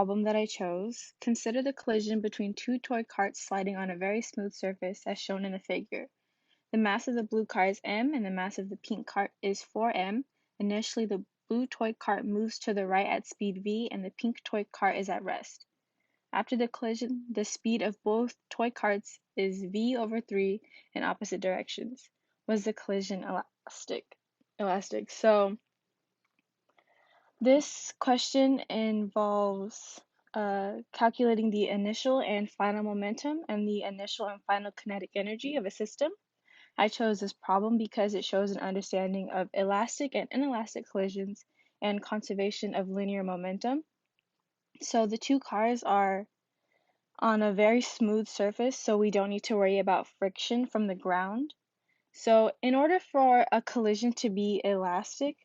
problem that I chose. Consider the collision between two toy carts sliding on a very smooth surface as shown in the figure. The mass of the blue car is m and the mass of the pink cart is 4m. Initially, the blue toy cart moves to the right at speed v and the pink toy cart is at rest. After the collision, the speed of both toy carts is v over 3 in opposite directions. Was the collision elastic? So this question involves calculating the initial and final momentum and the initial and final kinetic energy of a system. I chose this problem because it shows an understanding of elastic and inelastic collisions and conservation of linear momentum. So the two cars are on a very smooth surface, so we don't need to worry about friction from the ground. So in order for a collision to be elastic,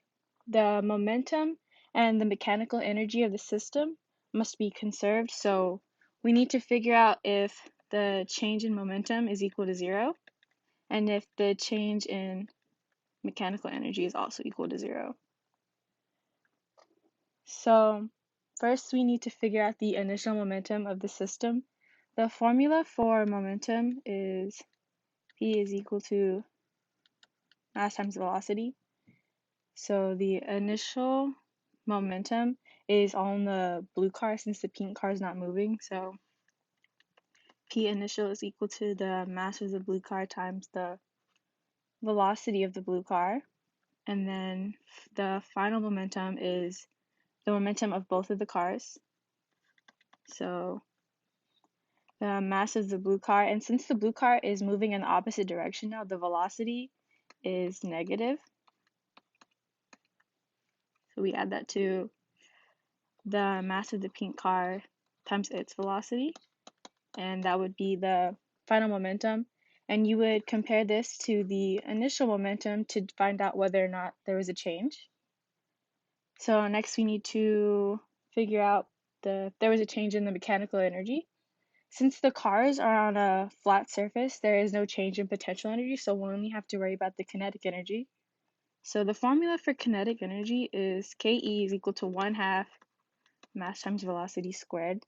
the momentum and the mechanical energy of the system must be conserved. So we need to figure out if the change in momentum is equal to 0 and if the change in mechanical energy is also equal to 0. So first we need to figure out the initial momentum of the system. The formula for momentum is P is equal to mass times velocity. So the initial momentum is on the blue car since the pink car is not moving. So P initial is equal to the mass of the blue car times the velocity of the blue car. And then the final momentum is the momentum of both of the cars. So the mass of the blue car, and since the blue car is moving in the opposite direction now, the velocity is negative. So we add that to the mass of the pink car times its velocity, and that would be the final momentum. And you would compare this to the initial momentum to find out whether or not there was a change. So next we need to figure out if there was a change in the mechanical energy. Since the cars are on a flat surface, there is no change in potential energy, so we'll only have to worry about the kinetic energy. So the formula for kinetic energy is Ke is equal to 1/2 mass times velocity squared.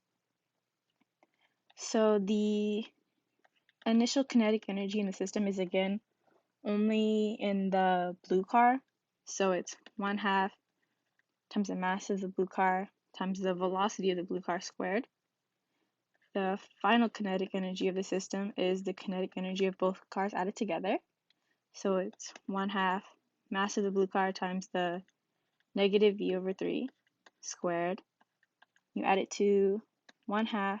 So the initial kinetic energy in the system is again only in the blue car, so it's 1/2 times the mass of the blue car times the velocity of the blue car squared. The final kinetic energy of the system is the kinetic energy of both cars added together. So it's 1/2 mass of the blue car times the negative v over 3 squared. You add it to 1/2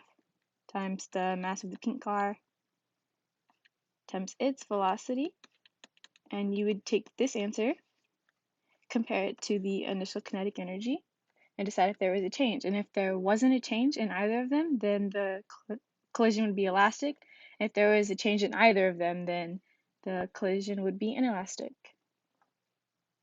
times the mass of the pink car times its velocity. And you would take this answer, compare it to the initial kinetic energy, and decide if there was a change. And if there wasn't a change in either of them, then the collision would be elastic. If there was a change in either of them, then the collision would be inelastic.